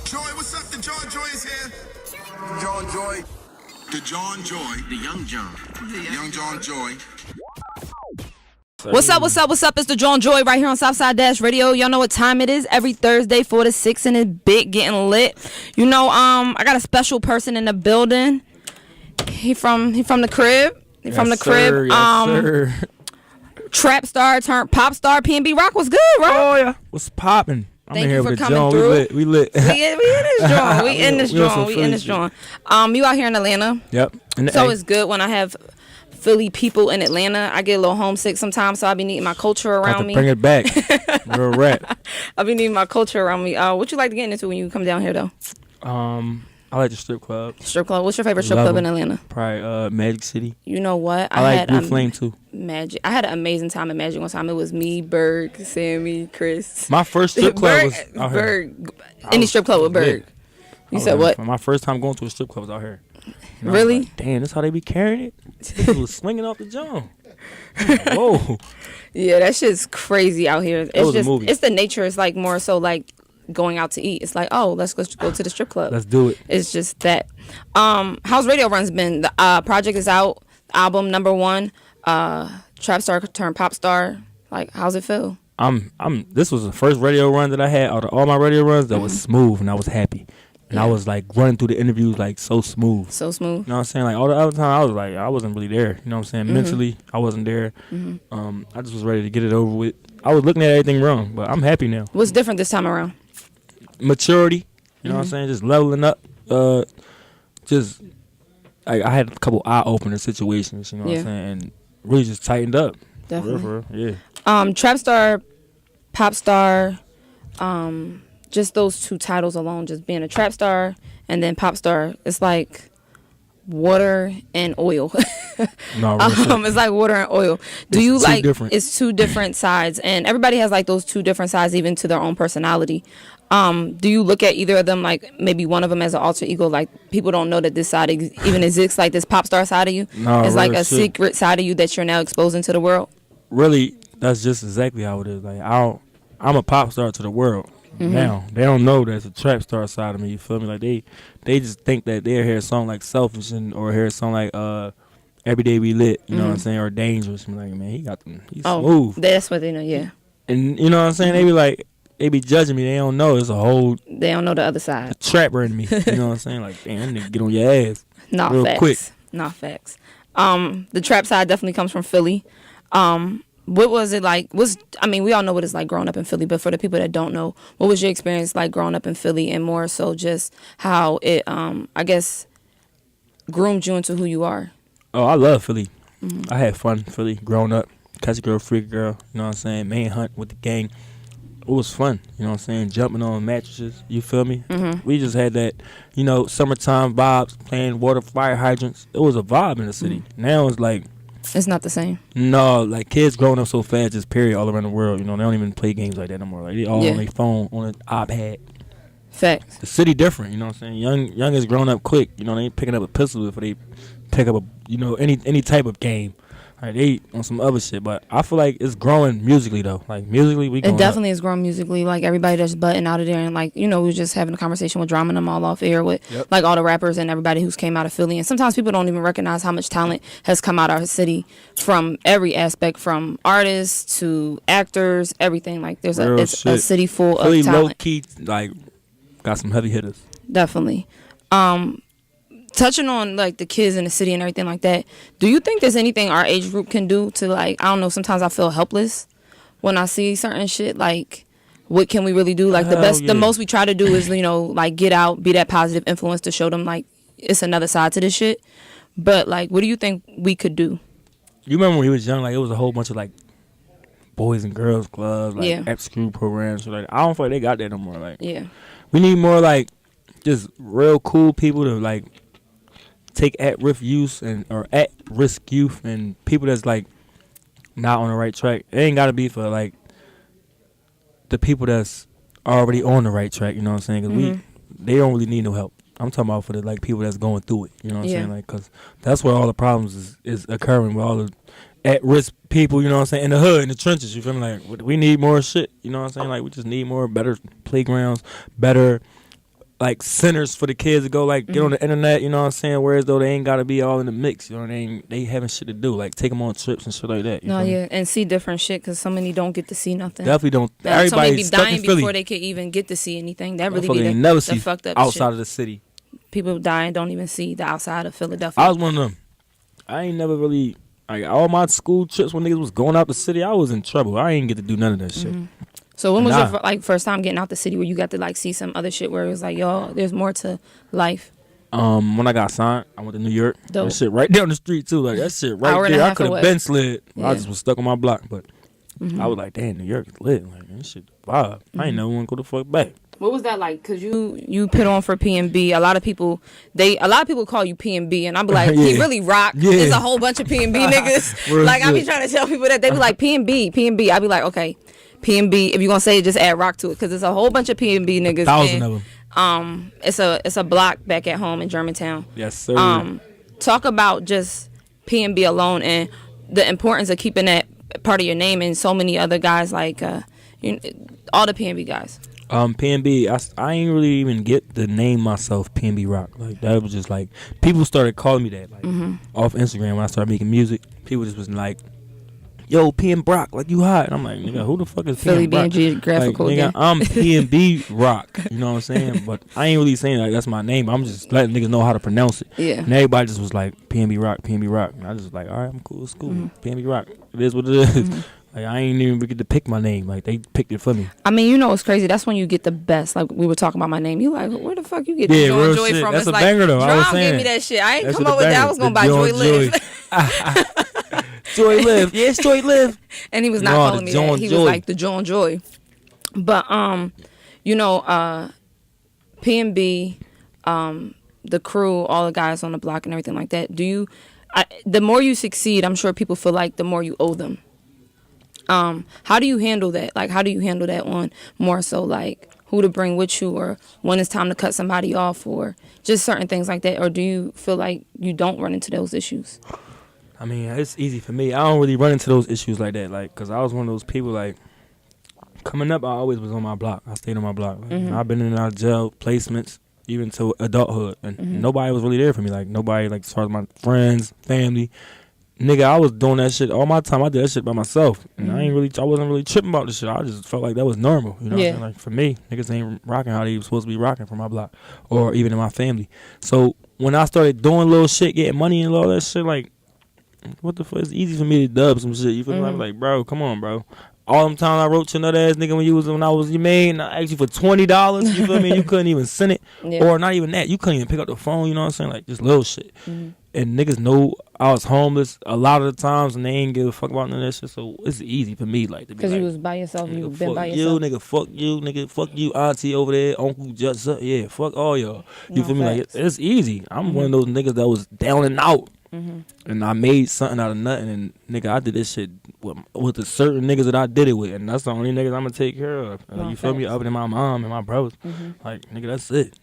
Joy, what's up? The Jawn Joy is here. Jawn Joy. The Jawn Joy. The young Jawn. Young Jawn Joy. What's up? It's the Jawn Joy right here on Southside Dash Radio. Y'all know what time it is. Every Thursday, 4 to 6, and it's big getting lit. You know, I got a special person in the building. He from the crib. He from the crib. Sir. TrapStar Turnt PopStar. PNB Rock was good, right? Oh yeah, what's popping? I'm Thank in you here for with coming Jawn. through. We lit. We in this joint. We in this joint. You out here in Atlanta. Yep. So it's good when I have Philly people in Atlanta. I get a little homesick sometimes, so I be needing my culture around me. Bring it back. Real rap. I be needing my culture around me. What you like to get into when you come down here, though? I like the strip club. Strip club. What's your favorite strip club in Atlanta? Probably Magic City. You know what? I like Blue Flame too. Magic. I had an amazing time at Magic one time. It was me, Berg, Sammy, Chris. My first strip club was out here. Berg. Any strip club with Berg. You said what? My first time going to a strip club was out here. And really? Like, damn, that's how they be carrying it? People was swinging off the Jawn. Whoa. Yeah, that shit's crazy out here. It's just, it's the nature. It's like more so like going out to eat. It's like, oh, let's go to the strip club. Let's do it. It's just that. How's Radio Run's been? The project is out. Album number 1. TrapStar Turnt PopStar. Like, how's it feel? This was the first radio run that I had out of all my radio runs that was smooth, and I was happy. And I was like running through the interviews like so smooth. So smooth. You know what I'm saying? Like all the other time I was like, I wasn't really there. You know what I'm saying? Mentally, I wasn't there. I just was ready to get it over with. I was looking at everything wrong, but I'm happy now. What's different this time around? Maturity. You know what I'm saying? Just leveling up. Just like I had a couple eye-opener situations, you know what I'm saying? And really just tightened up. Definitely. For real, yeah. TrapStar, PopStar, just those 2 titles alone, just being a trap star and then pop star, it's like water and oil. No, it's like water and oil. Do you like? Different. It's 2 different sides, and everybody has like those 2 different sides, even to their own personality. Do you look at either of them, like maybe one of them as an alter ego, like people don't know that this side even exists, like this pop star side of you? No, it's like a secret side of you that you're now exposing to the world. Really, that's just exactly how it is. Like I'm a pop star to the world. Now they don't know there's a trap star side of me. You feel me? Like they just think that they'll hear a song like Selfish or hear a song like Every Day We Lit. You know what I'm saying? Or Dangerous. I'm like, man, he's smooth. That's what they know. Yeah. And you know what I'm saying? They be like, they be judging me. They don't know it's a whole. They don't know the other side. A trapper in me. You know what I'm saying? Like, damn, that nigga get on your ass. Not real facts. Quick. Not facts. The trap side definitely comes from Philly. What was it like? We all know what it's like growing up in Philly, but for the people that don't know, what was your experience like growing up in Philly, and more so just how it, I guess, groomed you into who you are? Oh, I love Philly. I had fun in Philly growing up. Catch a girl, freak a girl. You know what I'm saying? Manhunt with the gang. It was fun. You know what I'm saying? Jumping on mattresses. You feel me? We just had that, summertime vibes, playing water, fire hydrants. It was a vibe in the city. Now it's like. It's not the same. No, like kids growing up so fast, just period, all around the world. They don't even play games like that no more. Like they all on their phone, on an iPad. Facts. The city different, you know what I'm saying? Young is growing up quick. They ain't picking up a pistol if they pick up any type of game. Like they on some other shit, but I feel like it's growing musically though. Like musically, we. It definitely is growing musically. Like everybody that's butting out of there, and like we were just having a conversation with Drama and them all off air with like all the rappers and everybody who's came out of Philly. And sometimes people don't even recognize how much talent has come out of our city from every aspect, from artists to actors, everything. Like there's a city full Philly of talent. Low key, like got some heavy hitters. Definitely. Touching on like the kids in the city and everything like that, do you think there's anything our age group can do to like, I don't know, sometimes I feel helpless when I see certain shit. Like, what can we really do? Like the most we try to do is, like get out, be that positive influence to show them like it's another side to this shit. But like, what do you think we could do? You remember when we was young, like it was a whole bunch of like boys and girls clubs, like after school programs. So, like I don't feel like they got that no more. Like we need more like just real cool people to like take at-risk youth or at-risk youth and people that's like not on the right track. It ain't gotta be for like the people that's already on the right track. You know what I'm saying? Because they don't really need no help. I'm talking about for the like people that's going through it. You know what I'm saying? Like, because that's where all the problems is occurring with all the at-risk people. You know what I'm saying? In the hood, in the trenches. You feel me? Like we need more shit. You know what I'm saying? Like we just need more better playgrounds, better like centers for the kids to go like get on the internet, you know what I'm saying? Whereas though they ain't gotta be all in the mix, you know, they having shit to do, like take them on trips and shit like that. No, yeah, and see different shit because so many don't get to see nothing. Definitely don't. Everybody stuck dying in Philly before they could even get to see anything. That really be never the see fucked up outside shit. of the city. People dying don't even see the outside of Philadelphia. I was one of them. I ain't never really like all my school trips when niggas was going out the city. I was in trouble. I ain't get to do none of that shit. So when was your like first time getting out the city where you got to like see some other shit where it was like, yo, there's more to life? When I got signed, I went to New York. Dope. That shit right down the street too. Like that shit right there. I could have been slid. Yeah. I just was stuck on my block, but I was like, damn, New York is lit. Like this shit vibe. I ain't never want to go the fuck back. What was that like? Cause you put on for PNB. A lot of people call you PNB, and I'm like, he really rock. Yeah. There's a whole bunch of PNB niggas. Like I be trying to tell people that they be like PNB. I be like, okay, PNB. If you gonna say it, just add rock to it, cause there's a whole bunch of PNB niggas. 1,000 of them. It's a block back at home in Germantown. Yes, sir. Talk about just PNB alone and the importance of keeping that part of your name, and so many other guys like all the PNB guys. PNB, I ain't really even get the name myself PNB Rock. Like that was just like people started calling me that like off Instagram when I started making music. People just was like, yo, PN Brock, like you hot. And I'm like, nigga, who the fuck is Philly PN Brock? being geographical like, nigga, again. I'm PNB Rock. You know what I'm saying? But I ain't really saying like that's my name. I'm just letting niggas know how to pronounce it. Yeah. And everybody just was like PNB Rock, PNB Rock. And I just was like, all right, I'm cool, it's cool. PNB Rock. It is what it is. Like I ain't even get to pick my name. Like they picked it for me. I mean, you know what's crazy? That's when you get the best. Like we were talking about my name. You like, where the fuck you get Yeah, Jawn real Joy shit. from? That's It's a like, banger though. I was Jawn saying. gave me that shit. I ain't That's come the up with that. banger. I was gonna The buy Jawn Joy Live. Joy Live. Yes, Joy Live. And he was not calling me that. He was like the Jawn Joy. But you know, PNB, the crew, all the guys on the block and everything like that. The more you succeed, I'm sure people feel like the more you owe them. How do you handle that? Like, how do you handle that one more so like who to bring with you, or when it's time to cut somebody off, or just certain things like that? Or do you feel like you don't run into those issues? I mean, it's easy for me. I don't really run into those issues like that, like, because I was one of those people, like, coming up, I always was on my block. I stayed on my block. Like, I've been in and out of jail, placements, even to adulthood, and nobody was really there for me. Like, nobody, like, as far as my friends, family. Nigga, I was doing that shit all my time. I did that shit by myself, and I wasn't really tripping about this shit. I just felt like that was normal, you know what I'm saying? Like, for me, niggas ain't rocking how they was supposed to be rocking from my block, or even in my family. So, when I started doing little shit, getting money and all that shit, like, what the fuck? It's easy for me to dub some shit. You feel me? I'm like, bro, come on, bro. All them times I wrote to another ass nigga when I was your man, I asked you for $20. You feel me? You couldn't even send it, or not even that. You couldn't even pick up the phone. You know what I'm saying? Like just little shit. And niggas know I was homeless a lot of the times, and they ain't give a fuck about none of that shit. So it's easy for me, like to be because like, you was by yourself. You been by you, yourself. nigga, fuck you, auntie over there, uncle, just yeah, fuck all y'all. You feel me? Like it's easy. I'm one of those niggas that was down and out. And I made something out of nothing, and nigga, I did this shit with the certain niggas that I did it with, and that's the only niggas I'm gonna take care of. You feel me? Other than my mom and my brothers, like nigga, that's it.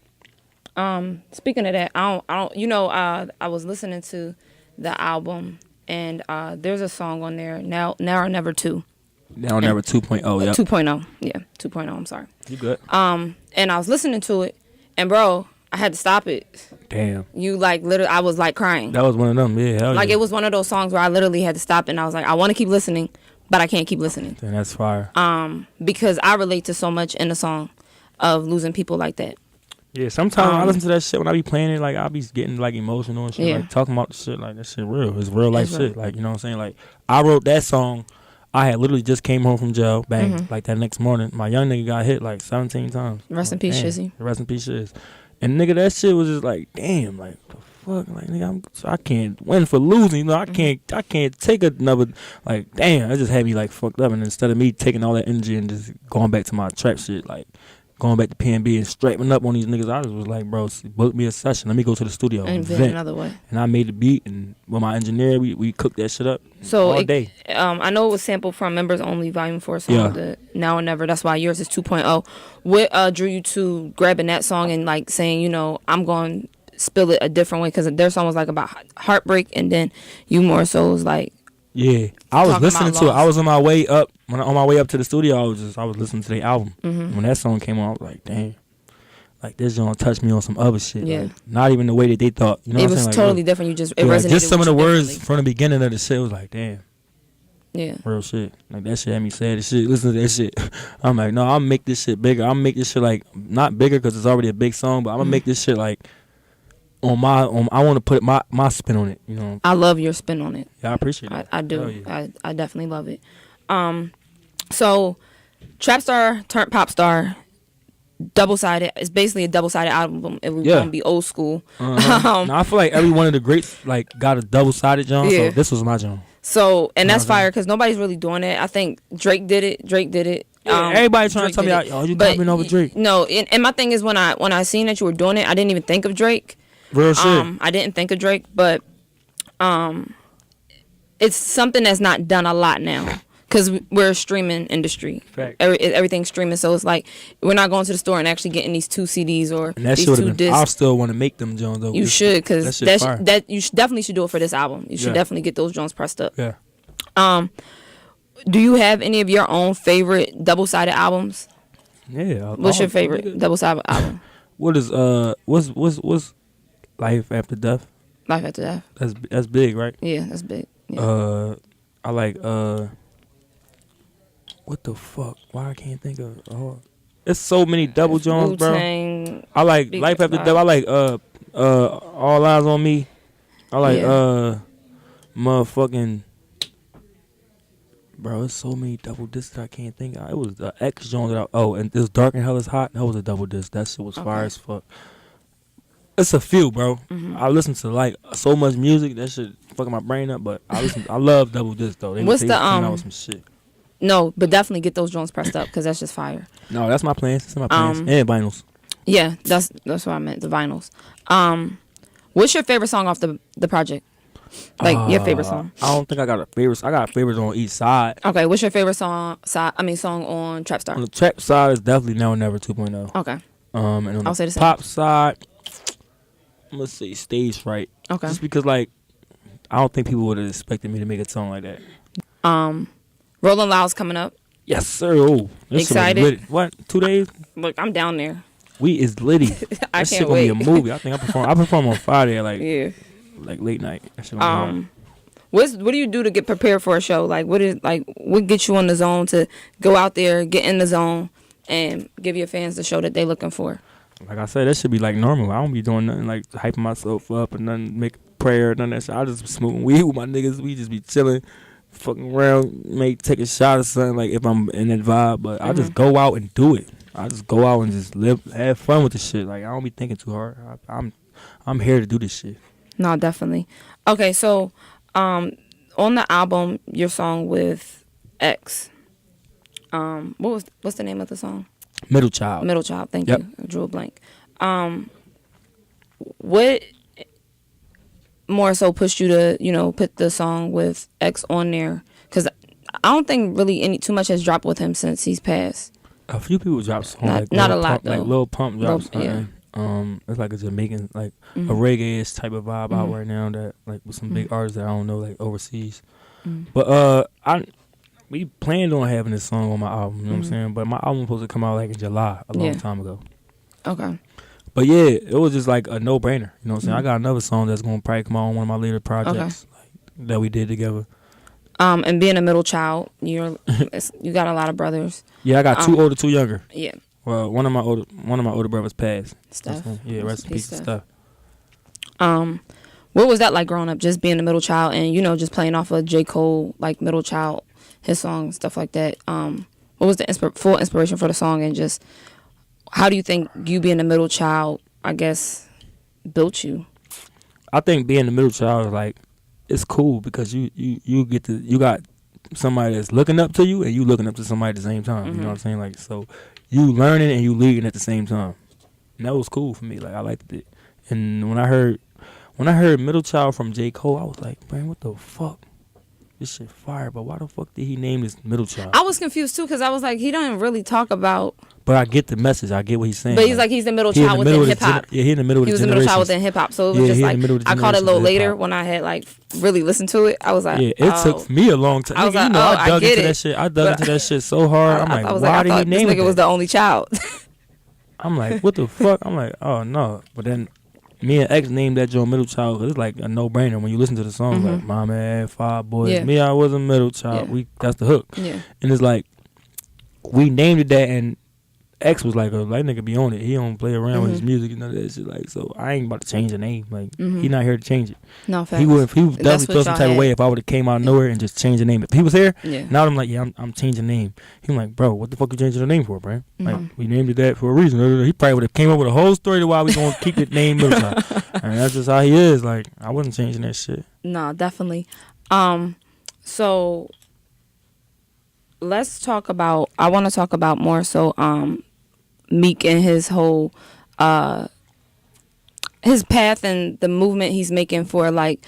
Speaking of that, I don't. You know, I was listening to the album, and there's a song on there, Now or Never 2. Now or Never 2.0. Yeah. 2.0. Yeah, 2.0. I'm sorry. You good? And I was listening to it, and bro, I had to stop it. Damn. You like literally, I was like crying. That was one of them. Yeah. Hell like yeah. it was one of those songs where I literally had to stop, and I was like, I want to keep listening, but I can't keep listening. And that's fire. Because I relate to so much in the song of losing people like that. Yeah, sometimes I listen to that shit when I be playing it, like I be getting like emotional and shit, like talking about the shit, like that shit real. It's real life shit, like you know what I'm saying. Like I wrote that song, I had literally just came home from jail, bang, like that next morning, my young nigga got hit like 17 times. Rest in peace, Shizzy. Rest in peace, Shiz. And nigga, that shit was just like, damn, like the fuck, like nigga, I can't win for losing, you know, I can't take another, like damn, it just had me like fucked up. And instead of me taking all that energy and just going back to my trap shit, like going back to PNB and straightening up on these niggas, I just was like, bro, book me a session. Let me go to the studio and vent another way. And I made the beat, and with my engineer, we cooked that shit up all day. I know it was sampled from Members Only Volume 4 song, the Now or Never. That's why yours is 2.0. What drew you to grabbing that song and like saying, you know, I'm going to spill it a different way? Because their song was like about heartbreak, and then you more so was like, yeah, I was listening to it. I was on my way up. On my way up to the studio, I was listening to the album. When that song came on, I was like, damn. like this joint touched me on some other shit. Yeah. Like, not even the way that they thought. You know, it what I'm was saying? totally like, different. You just it resonated. Just some of the words differently. from the beginning of the shit was like, damn. Yeah. Real shit. Like that shit had me sad as shit. Listen to that shit. I'm like, no, I'll make this shit bigger. I'll make this shit like not bigger because it's already a big song, but I'm gonna make this shit like I want to put my spin on it. You know. I love your spin on it. Yeah, I appreciate it. I do. Yeah. I definitely love it. So TrapStar Turnt PopStar, double-sided. It's basically a double-sided album. If we're gonna be old school. Now, I feel like every one of the greats like got a double-sided Jawn. Yeah. So this was my Jawn. So and that's fire because nobody's really doing it. I think Drake did it. Yeah, everybody trying to tell me, oh, you copying over Drake. No, and my thing is when I seen that you were doing it, I didn't even think of Drake. Real shit. I didn't think of Drake, but it's something that's not done a lot now because we're a streaming industry. Fact. Everything's streaming, so it's like we're not going to the store and actually getting these 2 CDs or these 2 discs. I still want to make them Jones though. You should, because that you definitely should do it for this album. You should Yeah. definitely get those Jones pressed up. Yeah. Do you have any of your own favorite double-sided albums? Yeah. What's your favorite double-sided album? What is what's Life After Death? Life After Death. That's big, right? Yeah, that's big. Yeah. I like what the fuck? Why I can't think of it's so many double Jones, bro. Wu-Tang, I like Life After Death. I like All Eyes on Me. I like motherfucking bro, it's so many double discs that I can't think of. It was the X Jones that and this Dark and Hell is Hot. That was a double disc. That shit was fire as fuck. It's a few, bro. Mm-hmm. I listen to like so much music that shit fucking my brain up. But I love double discs though. What's the out with some shit. No, but definitely get those Jones pressed up because that's just fire. No, that's my plans. That's my plans. And vinyls. Yeah, that's what I meant. The vinyls. What's your favorite song off the project? Like your favorite song? I don't think I got a favorite. I got favorites on each side. Okay, what's your favorite song? Song on TrapStar. On the trap side is definitely Now Never 2.0. Okay. And on I'll say the same. pop side, I'm gonna say Stage Fright. Okay. Just because like I don't think people would have expected me to make a song like that. Rolling Loud's coming up. Yes, sir. Oh, excited? What? 2 days? Look, I'm down there. We is litty. I That shit can't gonna wait. be a movie. I think I perform on Friday at Yeah. late night. That shit gonna be hard. What do you do to get prepared for a show? Like what gets you on the zone to go out there, get in the zone, and give your fans the show that they looking for? Like I said, that should be like normal. I don't be doing nothing like hyping myself up and nothing, make prayer, none of that shit. I just be smoking weed with my niggas. We just be chilling, fucking around, may take a shot or something like if I'm in that vibe. But I just go out and do it. I just go out and just have fun with the shit. Like I don't be thinking too hard. I'm here to do this shit. No, definitely. Okay, so on the album, your song with X, what's the name of the song? Middle Child. Middle Child. Thank Yep. you. I drew a blank. What more so pushed you to put the song with X on there? Because I don't think really too much has dropped with him since he's passed. A few people dropped songs. Not a lot, though. Like Lil Pump dropped something. Yeah. It's like a Jamaican, like a reggae-ish type of vibe out right now that like with some big artists that I don't know like overseas. But we planned on having this song on my album. You know what I'm saying? But my album was supposed to come out like in July, a long time ago. Okay. But yeah, it was just like a no-brainer. You know what I'm saying? I got another song that's gonna probably come out on one of my later projects that we did together. And being a middle child, you got a lot of brothers. Yeah, I got 2 older, 2 younger. Yeah. Well, one of my older brothers passed. Stuff. Yeah, rest in peace and stuff. What was that like growing up, just being a middle child and just playing off of J. Cole, like middle child, his songs, stuff like that? What was the full inspiration for the song, and just how do you think you being a middle child, I guess, built you? I think being the middle child is like, it's cool because you got somebody that's looking up to you and you looking up to somebody at the same time. You know what I'm saying? Like, so you learning and you leading at the same time. And that was cool for me. Like, I liked it. And when I heard Middle Child from J. Cole, I was like, man, what the fuck? This shit fire, but why the fuck did he name this Middle Child? I was confused too because I was like, he doesn't really talk about. But I get the message. I get what he's saying. But he's like he's the middle child within hip hop. Yeah, he in the middle of the He was the middle child within hip hop. So it was just like I caught it a little later when I had like really listened to it. I was like, yeah, it took me a long time. I was like, I dug get into it. that shit. I dug into that shit so hard. I'm like, I was why like, did I he thought name this it? nigga was the only child. I'm like, what the fuck? I'm like, oh no. But then me and X named that joint Middle Child because it's like a no-brainer when you listen to the song. Like, Mama had 5 boys. Yeah. Me, I was a middle child. That's the hook. Yeah. And it's like, we named it that, and X was like, that nigga be on it. He don't play around with his music and none of that shit. Like, so I ain't about to change the name. Like, he not here to change it. No, facts. He would definitely feel some type of way if I would have came out of nowhere and just changed the name. If he was here, now I'm like, I'm changing the name. He like, bro, what the fuck you changing the name for, bro? Like, we named it that for a reason. He probably would have came up with a whole story to why we gonna keep the name Middle Child. And that's just how he is. Like, I wasn't changing that shit. No, definitely. So let's talk about. I want to talk about more so. Meek and his whole his path and the movement he's making for like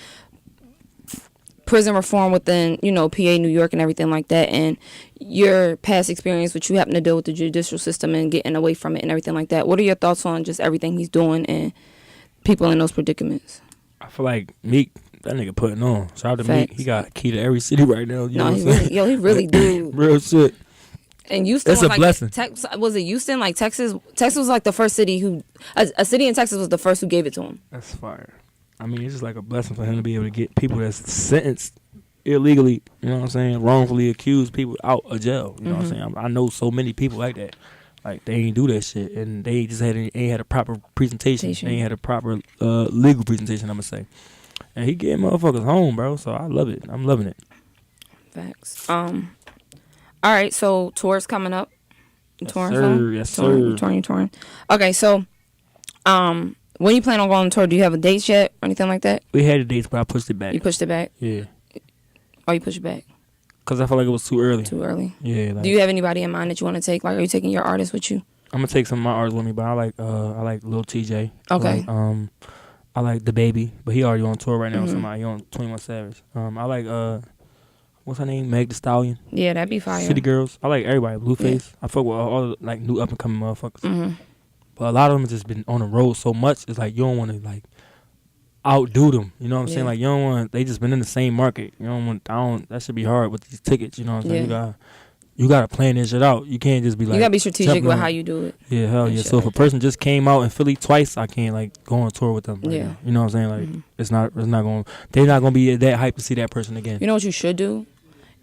prison reform within, you know, PA, New York and everything like that, and your past experience, which you happen to deal with the judicial system and getting away from it and everything like that. What are your thoughts on just everything he's doing and people in those predicaments? I feel like Meek, that nigga putting on. Shout out to Meek. He got a key to every city right now. You know what I'm saying? He really do. Real shit. And Houston it's was a blessing. Was it Houston? Like Texas? Texas was like the first city who, a city in Texas was the first who gave it to him. That's fire. I mean, it's just like a blessing for him to be able to get people that's sentenced illegally, you know what I'm saying, wrongfully accused people out of jail. You know what I'm saying? I know so many people like that. Like, they ain't do that shit, and they just ain't had a proper presentation. They ain't had a proper legal presentation, I'm going to say. And he getting motherfuckers home, bro, so I love it. I'm loving it. Facts. All right, so tour's coming up. Yes, sir. Yes, sir. Touring. Okay, so when you plan on going on tour, do you have a date yet or anything like that? We had a date, but I pushed it back. You pushed it back? Yeah. Oh, you pushed it back? Because I felt like it was too early. Too early? Yeah. Like, do you have anybody in mind that you want to take? Like, are you taking your artists with you? I'm going to take some of my artists with me, but I like Lil TJ. Okay. I like The Baby, but he already on tour right now with somebody. He on 21 Savage. I like... what's her name? Meg Thee Stallion. Yeah, that'd be fire. City Girls. I like everybody. Blueface. Yeah. I fuck with all the like new up and coming motherfuckers. But a lot of them have just been on the road so much. It's like you don't want to like outdo them. You know what I'm saying? Like you don't want. They just been in the same market. You don't want. That should be hard with these tickets. You know what I'm saying? You gotta plan this shit out. You can't just be like. You gotta be strategic with how you do it. Yeah, hell yeah. So if a person just came out in Philly twice, I can't like go on tour with them. Right now. You know what I'm saying? Like it's not going. They're not gonna be that hyped to see that person again. You know what you should do?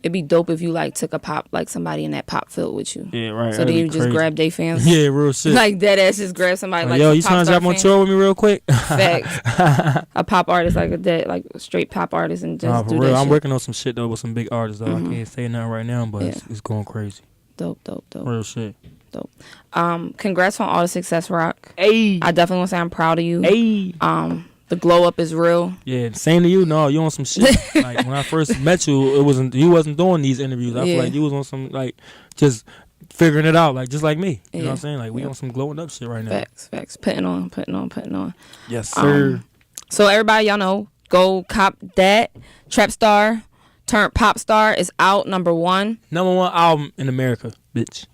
It'd be dope if you like took a pop, like somebody in that pop field with you. Yeah, right. So then you just grab they fans. Yeah, real shit. Like dead ass, just grab somebody like. Yo, you trying to drop on tour with me real quick? Facts. A pop artist like a straight pop artist and just do for real. that I'm shit. working on some shit though with some big artists though. I can't say nothing right now, but it's going crazy. Dope. Real shit. Dope. Congrats on all the success, Rock. Hey. I definitely want to say I'm proud of you. Hey. The glow up is real. Yeah, same to you. No, you on some shit. Like when I first met you, you wasn't doing these interviews. I feel like you was on some like just figuring it out, like just like me. You know what I'm saying? Like we on some glowing up shit right now. Facts. Putting on. Yes, sir. So everybody, y'all know, go cop that. TrapStar Turnt PopStar is out. Number 1 album in America, bitch.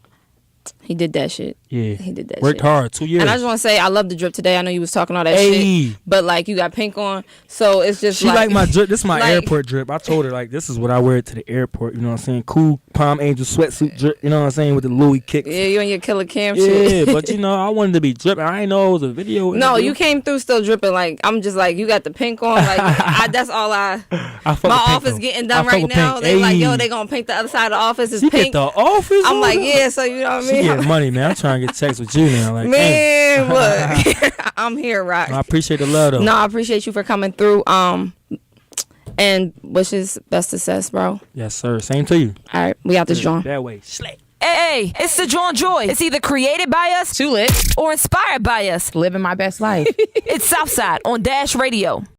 He did that shit. Yeah. He did that Worked shit. hard, 2 years. And I just want to say, I love the drip today. I know you was talking all that shit. But, like, you got pink on. So, it's just She like my drip. This is my airport drip. I told her, like, this is what I wear to the airport. You know what I'm saying? Cool Palm Angel sweatsuit drip. You know what I'm saying? With the Louis kicks. Yeah, you and your Killer Cam shit. Yeah, but, you know, I wanted to be dripping. I didn't know it was a video. No, you came through still dripping. Like, I'm just like, you got the pink on. Like, that's all I my office getting done right now. They like, yo, they going to paint the other side of the office. It's pink. Get the office? I'm like, yeah, so you know what I mean? She getting money, man. I'm trying to get checks with you now. Like, man, look, I'm here, Rock. I appreciate the love, though. No, I appreciate you for coming through. And wishes best success, bro. Yes, sir. Same to you. All right, we out this Jawn. That way. Slay. Hey, it's the Jawn Joy. It's either created by us, too lit, or inspired by us, living my best life. It's Southside on Dash Radio.